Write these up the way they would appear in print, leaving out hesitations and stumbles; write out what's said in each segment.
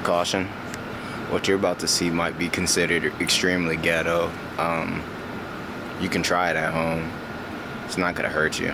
Caution. What you're about to see might be considered extremely ghetto. You can try it at home. It's not gonna hurt you.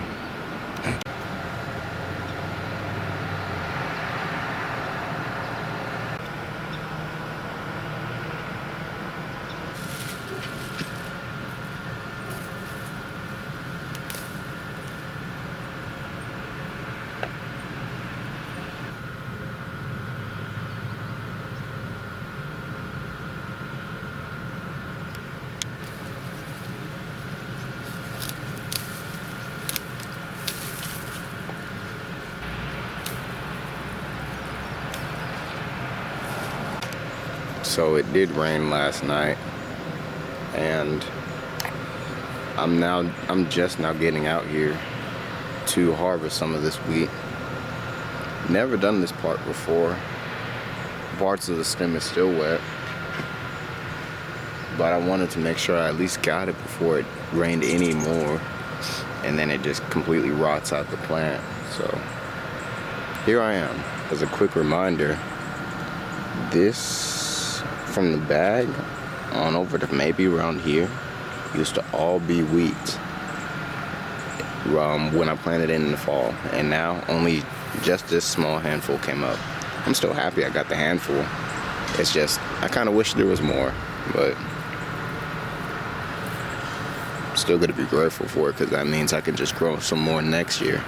So it did rain last night, and I'm just now getting out here to harvest some of this wheat. Never done this part before. Parts of the stem is still wet, but I wanted to make sure I at least got it before it rained any more, and then it just completely rots out the plant. So here I am. As a quick reminder, this from the bag on over to maybe around here used to all be wheat when I planted it in the fall, and now only just this small handful came up. I'm still happy I got the handful. It's just I kind of wish there was more, but I'm still gonna be grateful for it because that means I can just grow some more next year.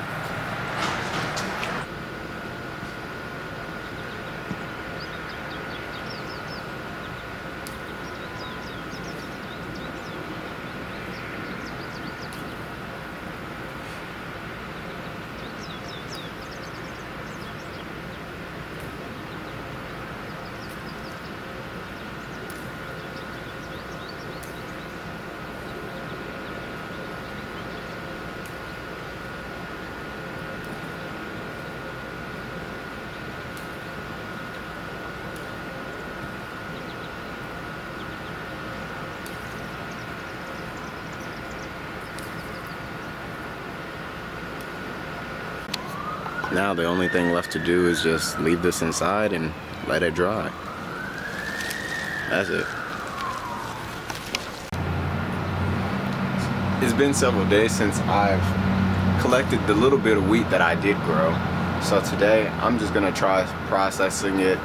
Now the only thing left to do is just leave this inside and let it dry. That's it. It's been several days since I've collected the little bit of wheat that I did grow. So today I'm just gonna try processing it.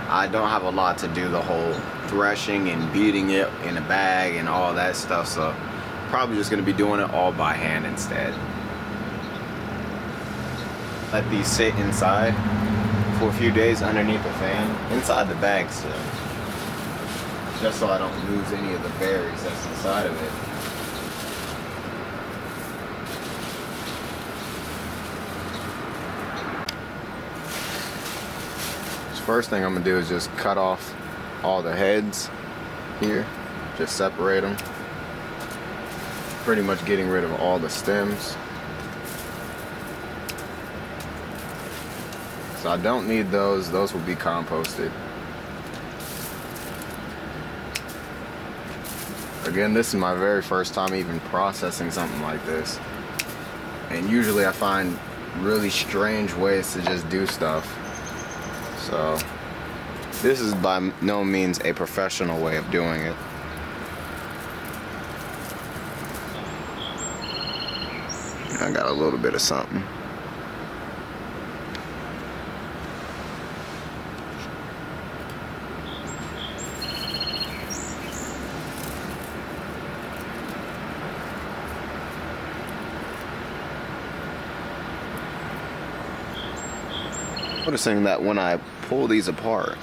I don't have a lot to do the whole threshing and beating it in a bag and all that stuff, so probably just gonna be doing it all by hand instead. Let these sit inside for a few days underneath the fan, inside the bag still, just so I don't lose any of the berries that's inside of it. So first thing I'm gonna do is just cut off all the heads here, just separate them, pretty much getting rid of all the stems. So I don't need those will be composted. Again, this is my very first time even processing something like this. And usually I find really strange ways to just do stuff. So this is by no means a professional way of doing it. I got a little bit of something. Noticing that when I pull these apart,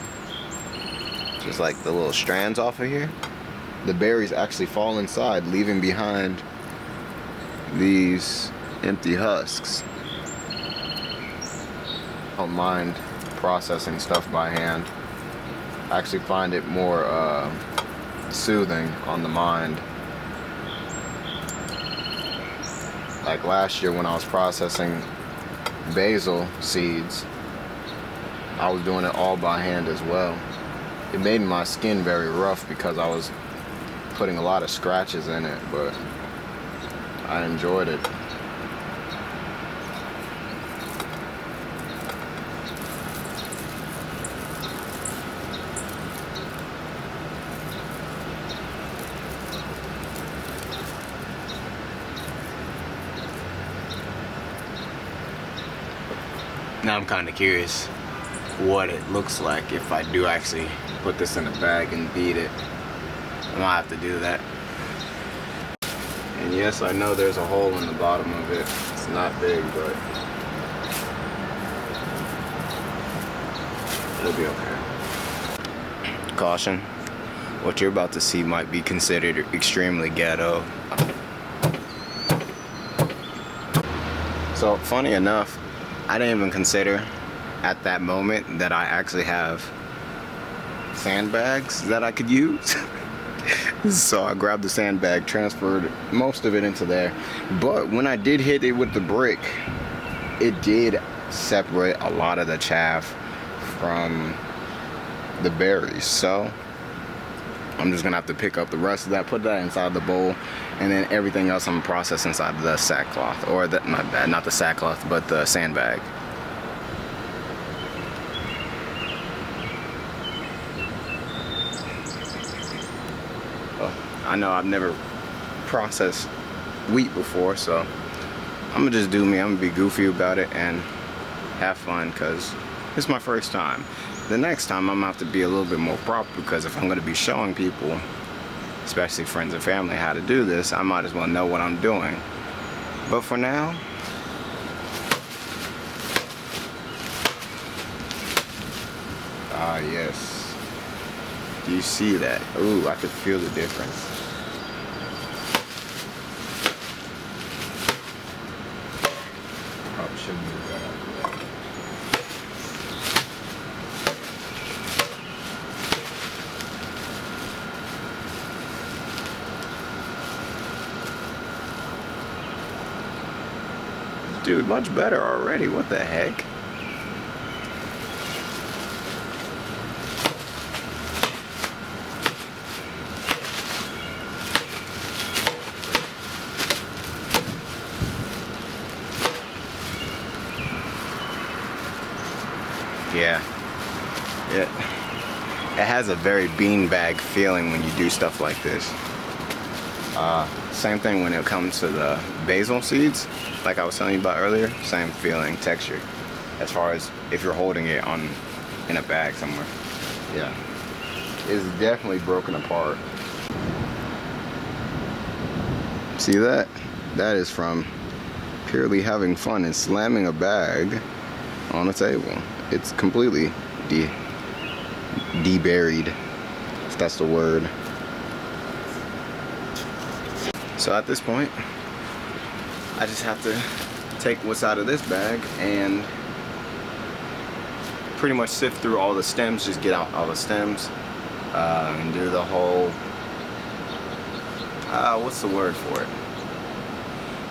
just like the little strands off of here, the berries actually fall inside, leaving behind these empty husks. I don't mind processing stuff by hand. I actually find it more soothing on the mind. Like last year when I was processing basil seeds, I was doing it all by hand as well. It made my skin very rough because I was putting a lot of scratches in it, but I enjoyed it. Now I'm kind of curious what it looks like if I do actually put this in a bag and beat it. I might have to do that. And yes, I know there's a hole in the bottom of it. It's not big, but it'll be okay. Caution, what you're about to see might be considered extremely ghetto. So funny enough, I didn't even consider at that moment that I actually have sandbags that I could use. So I grabbed the sandbag, transferred most of it into there. But when I did hit it with the brick, it did separate a lot of the chaff from the berries. So I'm just gonna have to pick up the rest of that, put that inside the bowl, and then everything else I'm gonna process inside the sackcloth, or the, my bad, not the sackcloth, but the sandbag. I know I've never processed wheat before, so I'm gonna just do me. I'm gonna be goofy about it and have fun, because it's my first time. The next time I'm gonna have to be a little bit more proper, because if I'm gonna be showing people, especially friends and family, how to do this, I might as well know what I'm doing. But for now, yes. Do you see that? Ooh, I could feel the difference. Probably shouldn't move that out of the way. Dude, much better already. What the heck? Yeah. It has a very beanbag feeling when you do stuff like this. Same thing when it comes to the basil seeds, like I was telling you about earlier. Same feeling, texture, as far as if you're holding it in a bag somewhere. Yeah, it's definitely broken apart. See that? That is from purely having fun and slamming a bag on a table. It's completely de-buried, if that's the word. So at this point, I just have to take what's out of this bag and pretty much sift through all the stems, just get out all the stems, and do the whole, what's the word for it?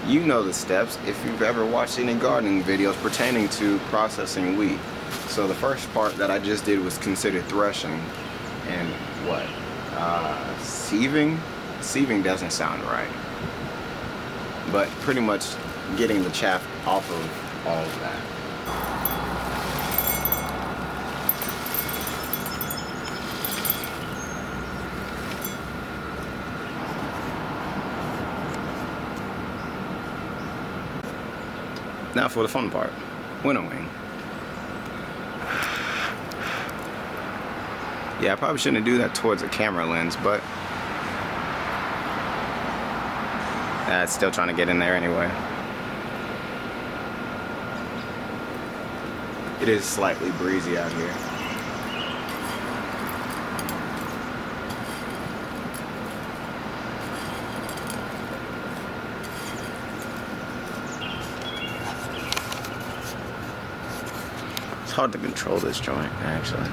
You know the steps if you've ever watched any gardening videos pertaining to processing wheat. So the first part that I just did was considered threshing, and what? Sieving? Sieving doesn't sound right. But pretty much getting the chaff off of all of that. Now for the fun part, winnowing. Yeah, I probably shouldn't do that towards a camera lens, but it's still trying to get in there anyway. It is slightly breezy out here. It's hard to control this joint, actually.